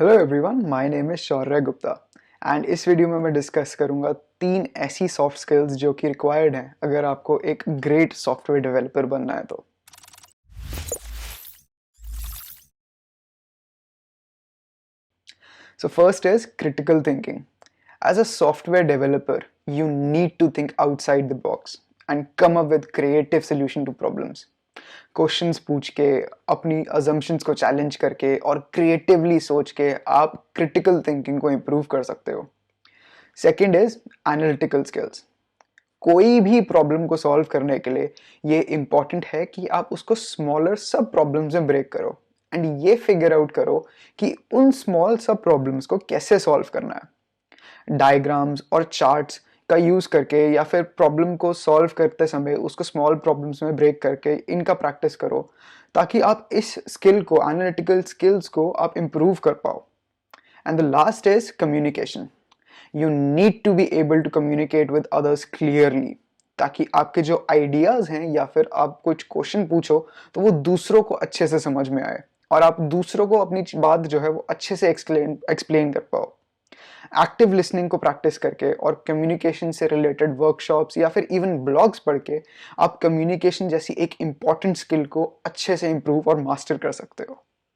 Hello everyone, my name is Shaurya Gupta and इस video में मैं डिस्कस करूंगा 3 ऐसी सॉफ्ट स्किल्स जो कि रिक्वायर्ड हैं अगर आपको एक ग्रेट सॉफ्टवेयर डेवलपर बनना है तो। So first is critical thinking. As a software developer, you need to think outside the box and come up with creative solution to problems. Questions पूछ के, अपनी assumptions को चैलेंज करके और क्रिएटिवली सोच के आप क्रिटिकल थिंकिंग को इम्प्रूव कर सकते हो। Second is analytical skills. कोई भी प्रॉब्लम को सॉल्व करने के लिए ये इंपॉर्टेंट है कि आप उसको स्मॉलर सब प्रॉब्लम्स में ब्रेक करो एंड ये फिगर आउट करो कि उन स्मॉल सब प्रॉब्लम्स को कैसे सॉल्व करना है। डायग्राम्स और चार्ट्स का यूज करके या फिर प्रॉब्लम को सॉल्व करते समय उसको स्मॉल प्रॉब्लम्स में ब्रेक करके इनका प्रैक्टिस करो ताकि आप इस स्किल को, एनालिटिकल स्किल्स को आप इम्प्रूव कर पाओ। And the last is communication. You need to be able to communicate with others clearly ताकि आपके जो आइडियाज हैं या फिर आप कुछ क्वेश्चन पूछो तो वो दूसरों को अच्छे से समझ में आए और आप दूसरों को अपनी बात जो है वो अच्छे से एक्सप्लेन कर पाओ। एक्टिव लिसनिंग को प्रैक्टिस करके और कम्युनिकेशन से रिलेटेड वर्कशॉप्स या फिर इवन ब्लॉग्स पढ़ के आप कम्युनिकेशन जैसी एक इंपॉर्टेंट स्किल को अच्छे से इंप्रूव और मास्टर कर सकते हो।